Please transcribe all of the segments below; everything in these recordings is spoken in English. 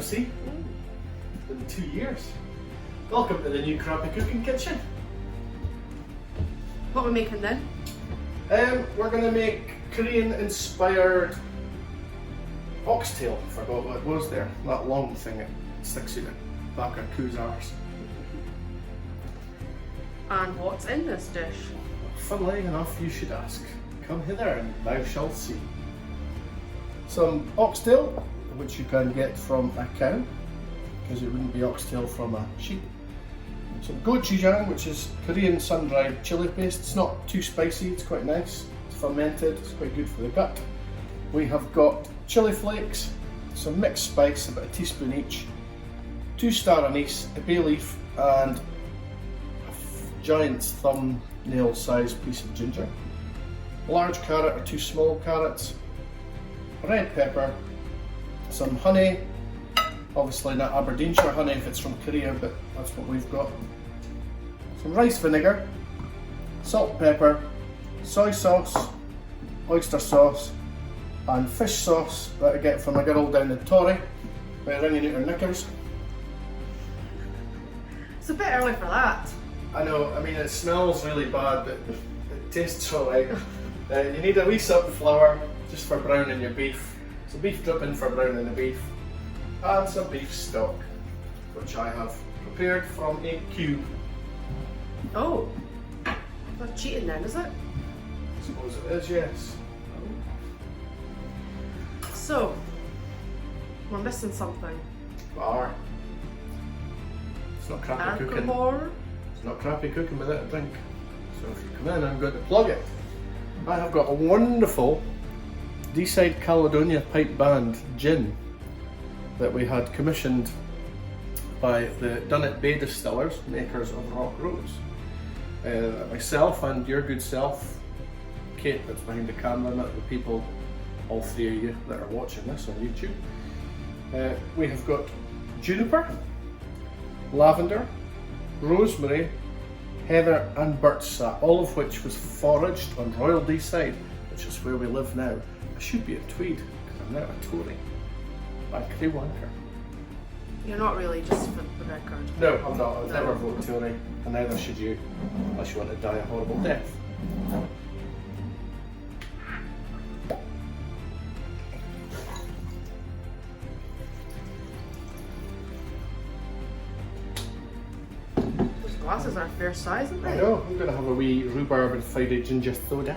see. It's been 2 years. Welcome to the new crappy cooking kitchen. What are we making then? We're going to make Korean inspired oxtail. I forgot what it was there. That long thing that sticks in the back of Koo's arse. And what's in this dish? Funnily enough, you should ask. Come hither and thou shalt see. Some oxtail, which you can get from a cow, because it wouldn't be oxtail from a sheep. Some gochujang, which is Korean sun-dried chili paste. It's not too spicy, it's quite nice. It's fermented, it's quite good for the gut. We have got chili flakes, some mixed spice, about a teaspoon each, 2 star anise, a bay leaf, and a giant thumbnail sized piece of ginger. A large carrot or 2 small carrots, red pepper, some honey, obviously not Aberdeenshire honey if it's from Korea, but that's what we've got. Some rice vinegar, salt, pepper, soy sauce, oyster sauce, and fish sauce that I get from a girl down in Torry by ringing out her knickers. It's a bit early for that. I know, I mean it smells really bad, but it tastes alright. You need a wee sup of flour just for browning your beef. Some beef dripping for browning the beef. And some beef stock, which I have prepared from a cube. Oh, that's cheating then, is it? I suppose it is, yes. So, we're missing something. Bar. It's not crappy cooking. Alcohol. It's not crappy cooking without a drink. So if you come in, I'm going to plug it. I have got a wonderful Dspn Caledonia pipe band gin that we had commissioned by the Dunnet Bay distillers, makers of Rock Rose. Myself and your good self, Kate, that's behind the camera, and the people, all 3 of you that are watching this on YouTube. We have got juniper, lavender, rosemary, heather and birch sap, all of which was foraged on Royal Deeside, which is where we live now. I should be at Tweed, because I'm now a Tory. By Cray Wanker. You're not really, just for the record. No, I'm not. I'll never vote Tory, and neither should you, unless you want to die a horrible death. Those glasses are a fair size, aren't they? I know. I'm going to have a wee rhubarb and Friday ginger soda.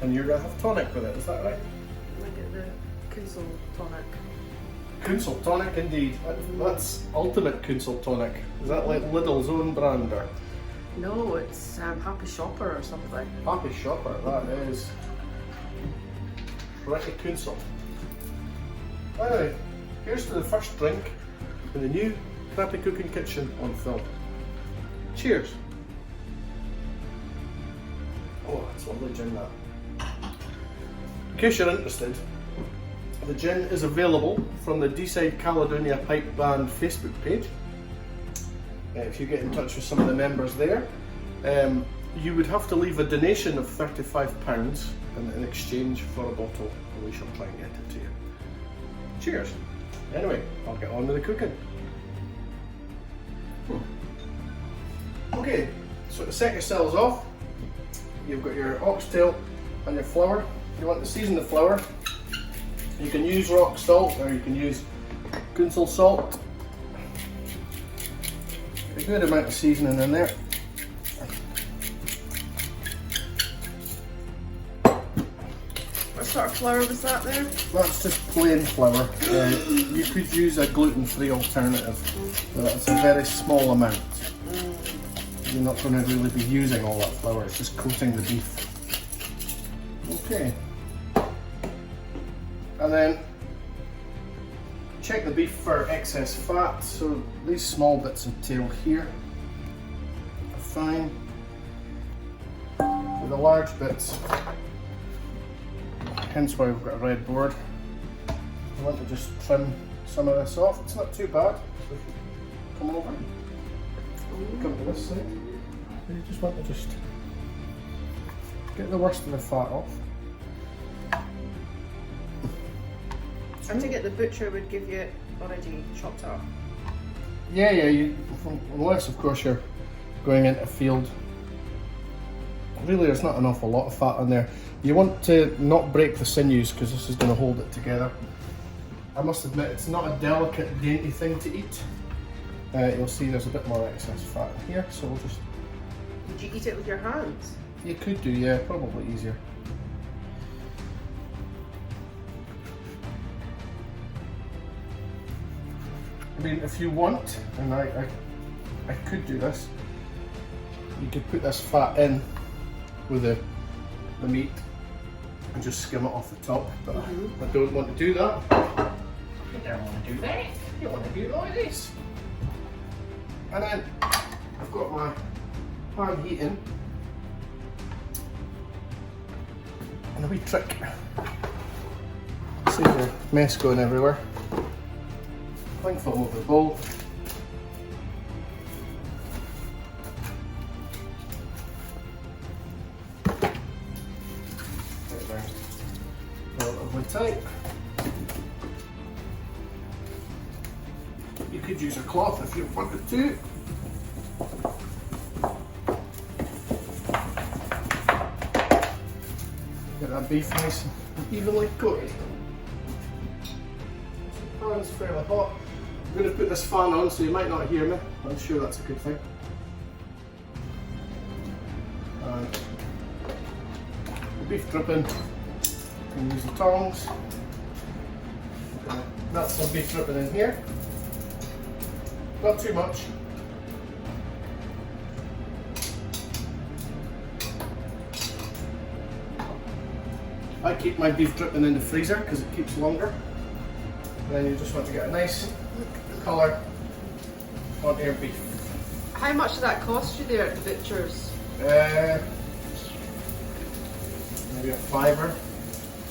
And you're going to have tonic with it, is that right? Look at the Kunsel tonic. Kunsel tonic, indeed. That's ultimate Kunsel tonic. Is that like Lidl's own brand or? No, it's Happy Shopper or something. Happy Shopper, that is. Ricky Kunsel. Anyway, here's to the first drink in the new crappy cooking kitchen on film. Cheers. Oh, it's lovely gin that. In case you're interested, the gin is available from the Dspn Caledonia Pipe Band Facebook page. If you get in touch with some of the members there, you would have to leave a donation of £35 in exchange for a bottle, and we shall try and get it to you. Cheers. Anyway, I'll get on with the cooking. Okay, so to set yourselves off, you've got your oxtail and your flour. If you want to season the flour, you can use rock salt or you can use Kunsel salt. A good amount of seasoning in there. What sort of flour was that there? That's just plain flour. You could use a gluten-free alternative, but that's a very small amount. You're not going to really be using all that flour, it's just coating the beef. Okay. And then check the beef for excess fat. So these small bits of tail here are fine. For the large bits, hence why we've got a red board, I want to just trim some of this off. It's not too bad. So if you come over, come to this side. You just want to just get the worst of the fat off. I take it the butcher would give you it already chopped up. Yeah, unless of course you're going into a field. Really, there's not an awful lot of fat in there. You want to not break the sinews because this is going to hold it together. I must admit, it's not a delicate, dainty thing to eat. You'll see there's a bit more excess fat in here, so we'll just... Would you eat it with your hands? You could do, yeah, probably easier. I mean, if you want, and I could do this, you could put this fat in with the meat and just skim it off the top, but I don't want to do that. You don't want to do that. You want to do it like this. And then I've got my pan heating. And a wee trick. Save your mess going everywhere. Cling film over the bowl. Relatively tight. You could use a cloth if you wanted to. Get that beef nice and evenly coated. The pan's fairly hot. I'm going to put this fan on so you might not hear me. I'm sure that's a good thing. And the beef dripping. You can use the tongs. That's some beef dripping in here. Not too much. I keep my beef dripping in the freezer because it keeps longer. And then you just want to get a nice colour on your beef. How much did that cost you there at the butcher's? Maybe a £5.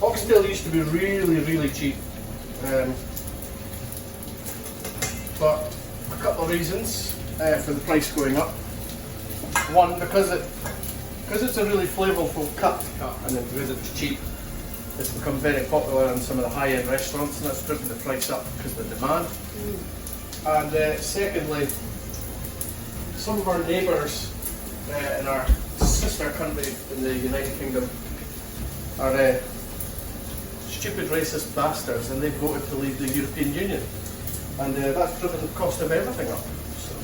Oxtail used to be really cheap. But a couple of reasons for the price going up. One, because it's a really flavourful cut, and then because it's cheap, it's become very popular in some of the high-end restaurants, and that's driven the price up because of the demand. And secondly, some of our neighbours in our sister country in the United Kingdom are stupid racist bastards, and they've voted to leave the European Union. And that's driven the cost of everything up. So,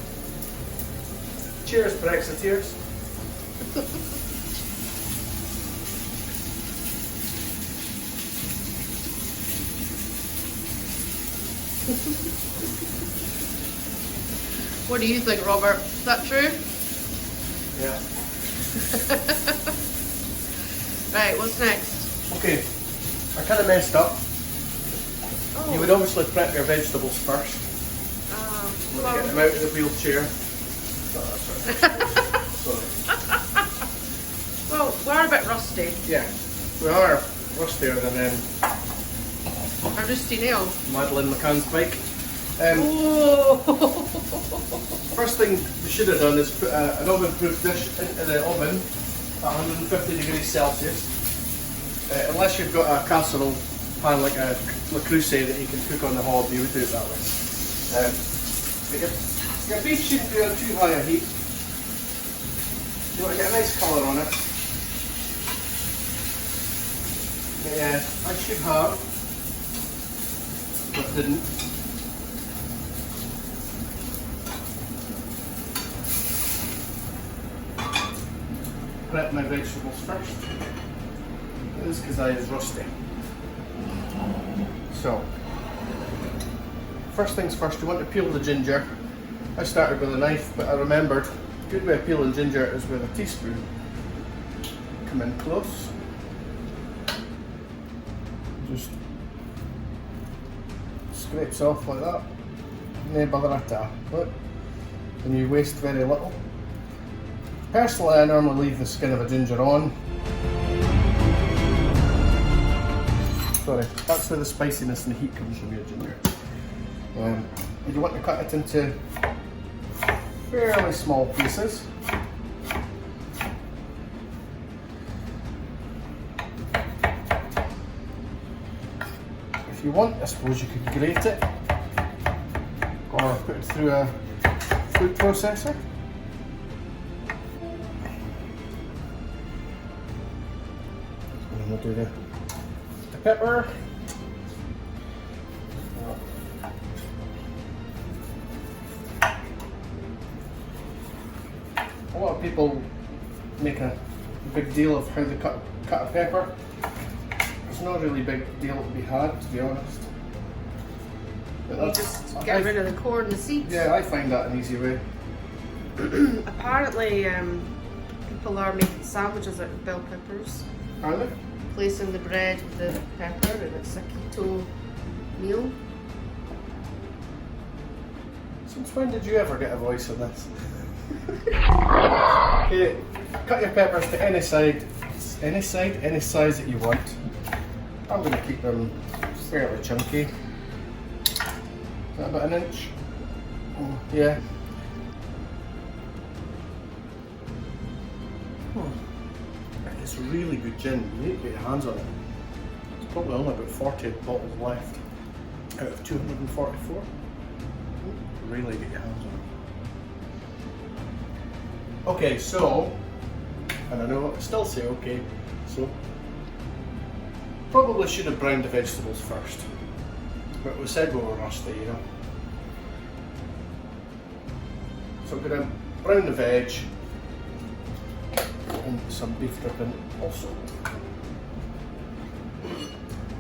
cheers, Brexiteers. What do you think, Robert? Is that true? Yeah. Right, what's next? Okay, I kind of messed up. Oh. You would obviously prep your vegetables first. I'm going to get them out of the wheelchair. No, that's right. Sorry. Well, we're a bit rusty. Yeah, we are rustier than A rusty nail. Madeleine McCann's bike. Oh. First thing we should have done is put an oven-proof dish into the oven at 150 degrees Celsius. Unless you've got a casserole pan like a Le Creuset that you can cook on the hob, you would do it that way. Your beef shouldn't be on too high a heat. You want to get a nice colour on it. Yeah, I should have, but didn't. Prep my vegetables first. This is because I was rusty. So, first things first, you want to peel the ginger. I started with a knife, but I remembered a good way of peeling ginger is with a teaspoon. Come in close. Just scrapes off like that. No bother at all. Look, and you waste very little. Personally, I normally leave the skin of a ginger on. Sorry, that's where the spiciness and the heat comes from your ginger. You want to cut it into fairly small pieces. If If you want, I suppose you could grate it or put it through a food processor. And then we'll do the pepper. A lot of people make a big deal of how they cut a pepper. There's not a really big deal to be had, to be honest. But You just get rid of the core and the seeds. Yeah, I find that an easy way. Apparently, people are making sandwiches out of bell peppers, Are they? placing the bread with the pepper, and it's a keto meal. Since when did you ever get a voice in this? Okay, cut your peppers to any size that you want. I'm going to keep them fairly chunky. Is that about an inch? Oh, yeah. It's really good gin. You need to get your hands on it. There's probably only about 40 bottles left out of 244. Really get your hands on it. Okay, so, and I know I still say okay, so probably should have browned the vegetables first, but we said we were rusty, you know. So I'm going to brown the veg and some beef dripping also.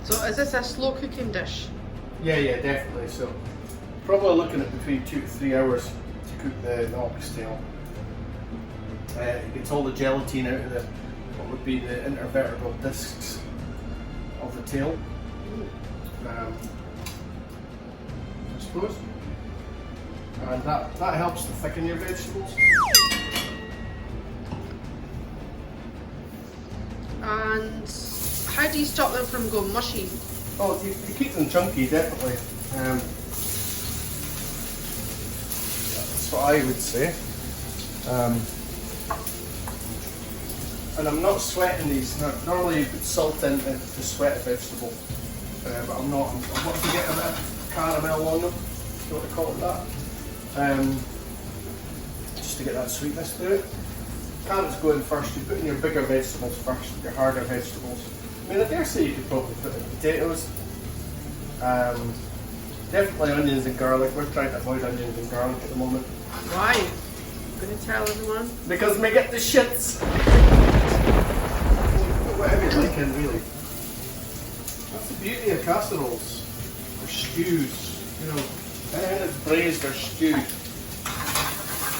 So is this a slow cooking dish? Yeah, definitely. So probably looking at between 2 to 3 hours to cook the oxtail. It gets all the gelatine out of what would be the intervertebral discs of the tail, I suppose, and that helps to thicken your vegetables. And how do you stop them from going mushy? Oh, you keep them chunky, definitely. That's what I would say. And I'm not sweating these. Normally you put salt in to sweat a vegetable, but I'm not. I want to get a bit of caramel on them, if you want to call it that. Just to get that sweetness to it. Carrots go in first. You put in your bigger vegetables first, your harder vegetables. I mean, I dare say you could probably put in potatoes. Definitely onions and garlic. We're trying to avoid onions and garlic at the moment. Why? I'm going to tell everyone. Because we get the shits. Whatever you like in, really. That's the beauty of casseroles or stews. You know, anything that's braised or stewed.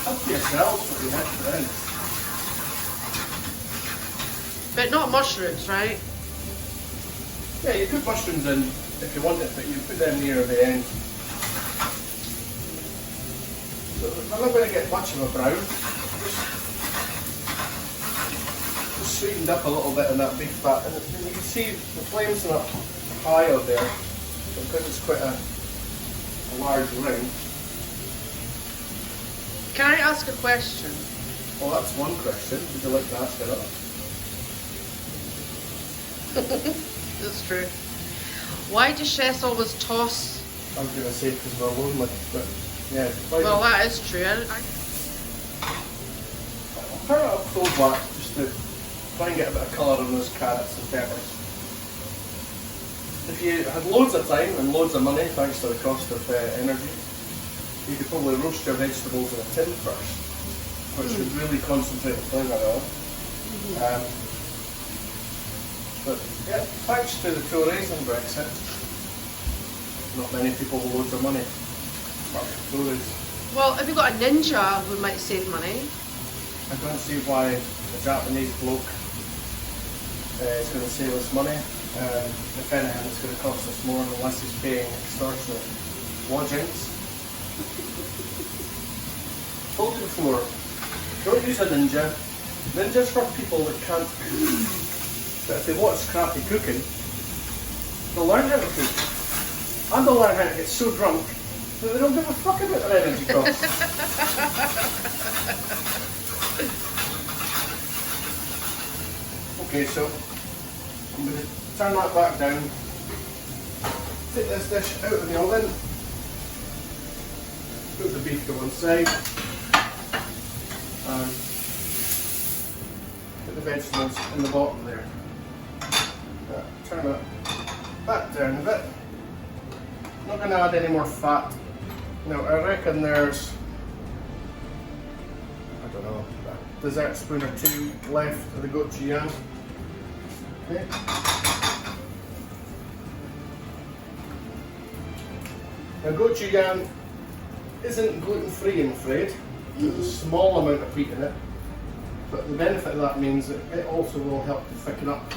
Up to yourselves what you want for in. But not mushrooms, right? Yeah, you put mushrooms in if you want it, but you put them near the end. So I'm not going to get much of a brown. Just sweetened up a little bit in that beef fat, and you can see the flame's not high out there, because it's quite a large ring. Can I ask a question? Well, that's one question. Would you like to ask another? That's true. Why do chefs always toss? I was going to say because we're lonely, but yeah. Well, that is true. I'll turn it up so black just to try and get a bit of colour on those carrots and peppers. If you had loads of time and loads of money, thanks to the cost of energy, you could probably roast your vegetables in a tin first, which would really concentrate the flavour on. But yeah, thanks to the Tories and Brexit, not many people with loads of money. Tories. Well, if you've got a ninja, we might save money. I don't see why a Japanese bloke is going to save us money. If anything, it's going to cost us more unless he's paying extortionate lodgings. Told you before, don't use a ninja. Ninja's for people that can't cook. But if they watch crappy cooking, they'll learn how to cook. And they'll learn how to get so drunk that they don't give a fuck about their energy costs. Okay, so I'm going to turn that back down. Take this dish out of the oven. Put the beef to one side. And put the vegetables in the bottom there. Turn it back down a bit. I'm not going to add any more fat. Now I reckon there's, I don't know, a dessert spoon or two left of the gochujang. Okay. Now gochujang isn't gluten-free, I'm afraid. There's a small amount of wheat in it, but the benefit of that means that it also will help to thicken up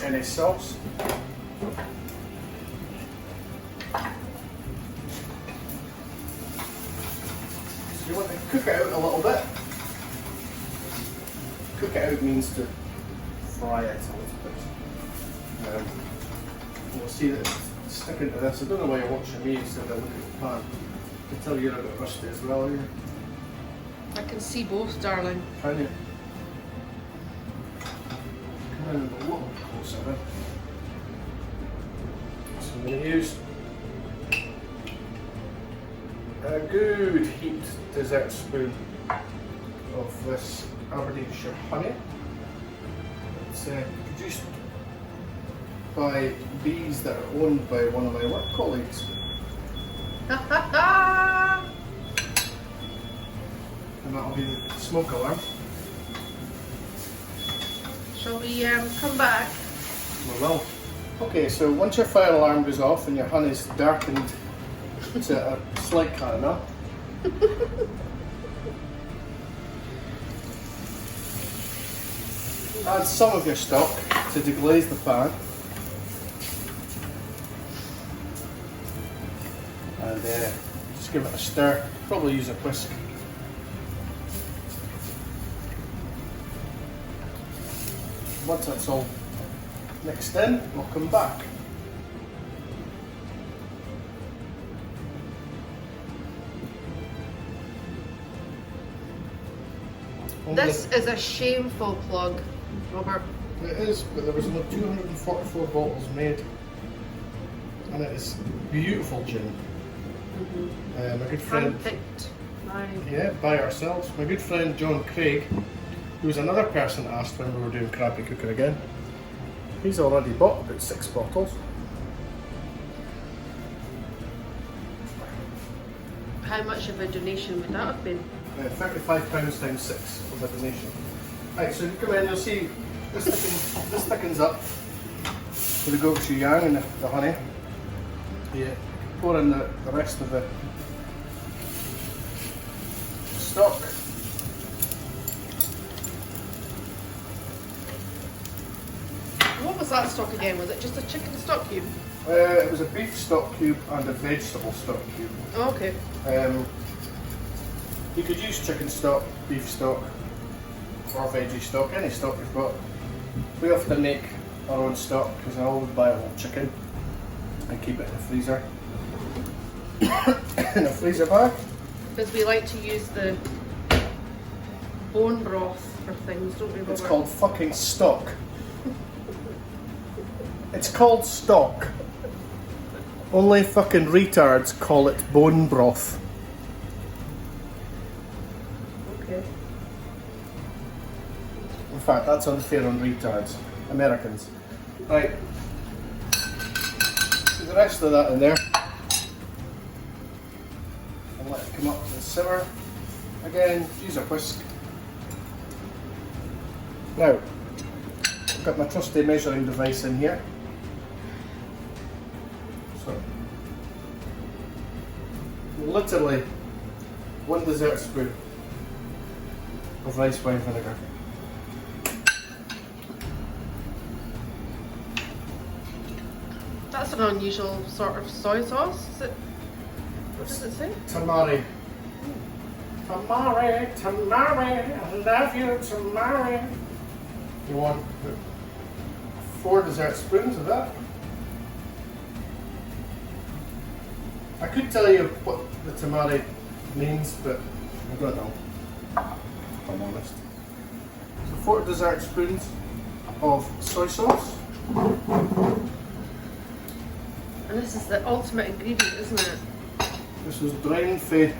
any sauce. So you want to cook it out a little bit. Cook it out means to fry it a little bit. You'll see that it's sticking to this. I don't know why you're watching me instead of looking at the pan. I can tell you're a bit rusty as well here. I can see both, darling. Can you? Come in a little closer then. So I'm going to use a good heaped dessert spoon of this Aberdeenshire honey. It's produced by bees that are owned by one of my work colleagues. And that'll be the smoke alarm. Shall we come back? We will. Okay, so once your fire alarm goes off and your honey's darkened to a slight caramel, add some of your stock to deglaze the pan. And just give it a stir. Probably use a whisk. Once that's all mixed in, we'll come back. This is a shameful plug, Robert. It is, but there was only 244 bottles made. And it is beautiful gin. My good friend, Handpicked. yeah, by ourselves. My good friend John Craig, who was another person asked when we were doing crappy cooking again. He's already bought about 6 bottles. How much of a donation would that have been? £35 times 6 of a donation. Right, so if you come in, you'll see this thickens up with the gochujang and the honey. You pour in the rest of the stock. What was that stock again? Was it just a chicken stock cube? It was a beef stock cube and a vegetable stock cube. Oh, okay. You could use chicken stock, beef stock, or veggie stock, any stock you've got. We often make our own stock because I always buy a whole chicken and keep it in the freezer. In a freezer bag. Because we like to use the bone broth for things, don't we, Robert? It's called fucking stock. It's called stock. Only fucking retards call it bone broth. Okay. In fact, that's unfair on retards. Americans. Right. Put the rest of that in there. And let it come up to the simmer. Again, use a whisk. Now, I've got my trusty measuring device in here. So, literally 1 dessert spoon of rice wine vinegar. That's an unusual sort of soy sauce. Is it? What does it say? Tamari. Tamari, tamari, I love you, tamari. You want 4 dessert spoons of that. I could tell you what the tamari means, but I don't know, if I'm honest. So 4 dessert spoons of soy sauce. And this is the ultimate ingredient, isn't it? This is drained for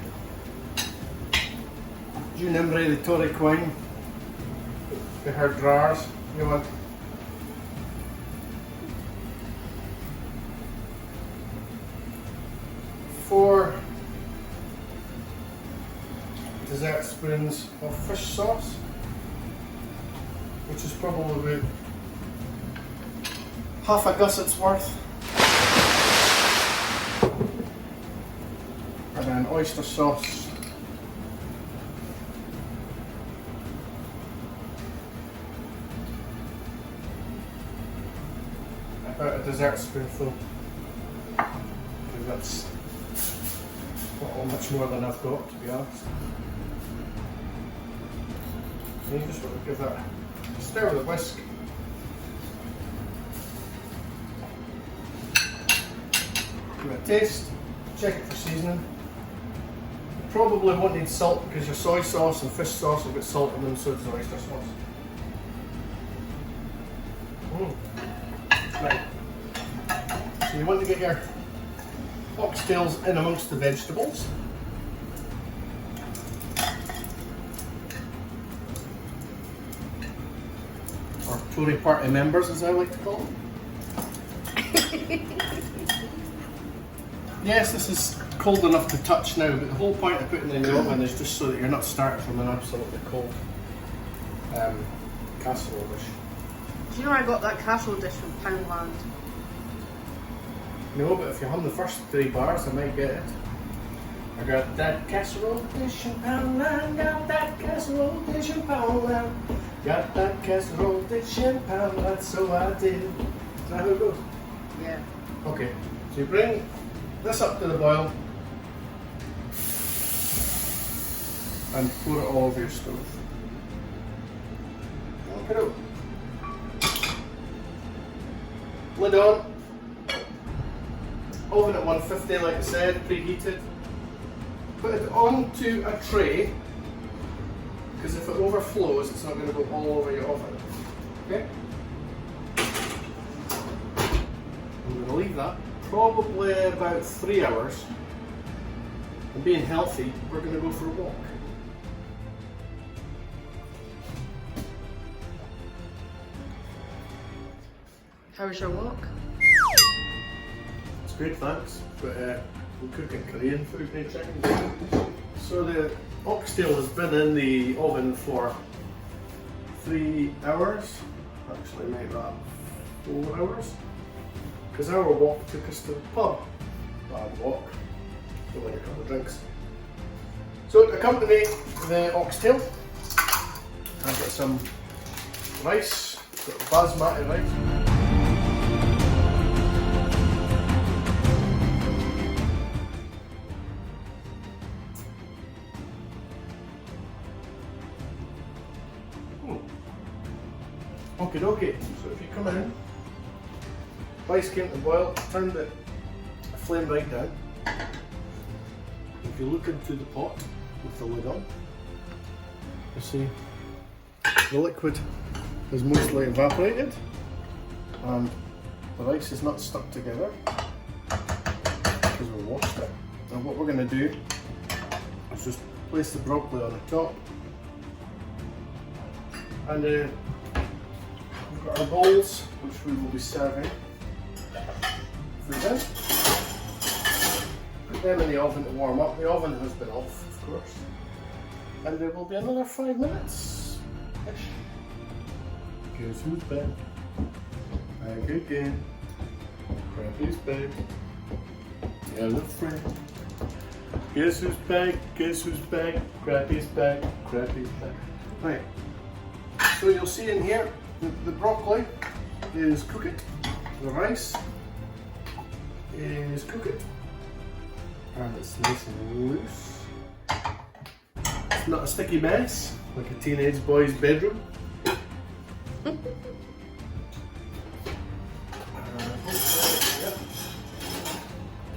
Junimre the Torrey Quine for her drawers. You want four dessert spoons of fish sauce, which is probably about half a gusset's worth, and then oyster sauce, about a dessert spoonful, because that's not much more than I've got, to be honest. And you just want to give that a stir with a whisk. Give it a taste, check it for seasoning. You probably won't need salt because your soy sauce and fish sauce will get salt in them, so does oyster sauce. Right. So you want to get your oxtails in amongst the vegetables. Or Tory party members, as I like to call them. Yes, this is cold enough to touch now, but the whole point of putting it in the oven is just so that you're not starting from an absolutely cold casserole dish. Do you know I got that casserole dish from Poundland? No, but if you hum the first 3 bars, I might get it. I got that casserole dish in Poundland, got that casserole dish in Poundland, got that casserole dish in Poundland, so I did. Is that how it goes? Yeah. Okay, so you bring this up to the boil and pour it all over your stove. Look it out. Lid on. Oven at 150, like I said, preheated. Put it onto a tray, because if it overflows, it's not going to go all over your oven. Okay? I'm going to leave that probably about 3 hours. And being healthy, we're going to go for a walk. How was your walk? It's good, thanks. But we're cooking Korean food now. So the oxtail has been in the oven for 3 hours. Actually, make that 4 hours. Because our walk took us to the pub. Bad walk. Only a couple of drinks. So to accompany the oxtail, I've got some rice, got basmati rice. Okie dokie, so if you come in, rice came to boil, turn the flame right down. If you look into the pot with the lid on, you see the liquid is mostly evaporated and the rice is not stuck together because we washed it. And what we're going to do is just place the broccoli on the top, and we've got our bowls which we will be serving food in. Put them in the oven to warm up. The oven has been off, of course, and there will be another 5 minutes ish. Guess who's back? Back again. Crappy's back. Tell a friend. Guess who's back? Guess who's back? Crappy's back. Crappy's back. Right. So you'll see in here the broccoli is cooked. The rice is cooked. And it's nice and loose. It's not a sticky mess like a teenage boy's bedroom.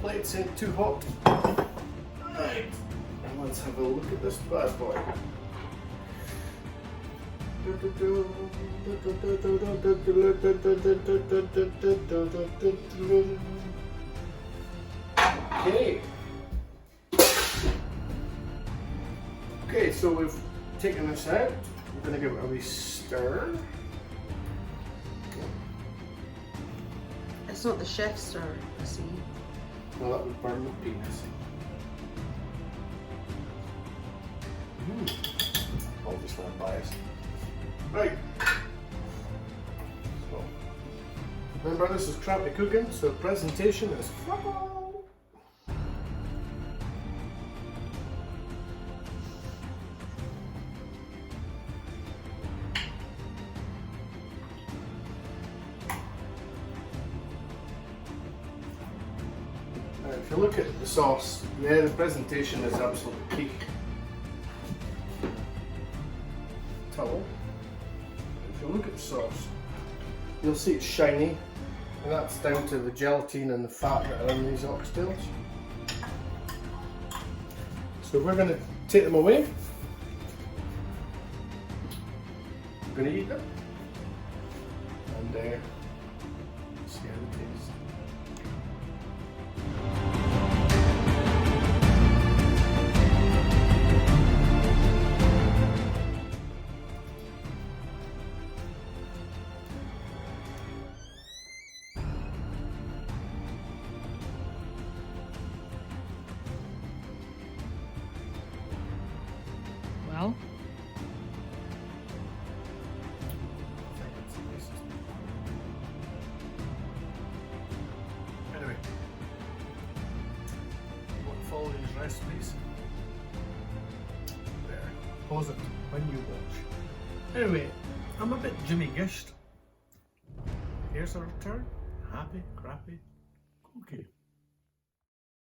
Plates ain't too hot. Right, and let's have a look at this bad boy. Okay. Okay, so we've taken this out. We're going to give it a wee stir. It's not the chef's stir, I see. Well, that would burn the penis. Obviously I'm biased. Right. So, remember, this is crappy cooking, so presentation is flubble. If you look at the sauce, yeah, the presentation is absolutely key. Tallow. If you look at the sauce, you'll see it's shiny, and that's down to the gelatin and the fat that are in these oxtails. So we're going to take them away. We're going to eat them and see how they taste. Well, anyway, you want to follow these recipes? There, pause it when you watch. Anyway, I'm a bit Jimmy Gished. Here's our return. Happy, crappy, cookie.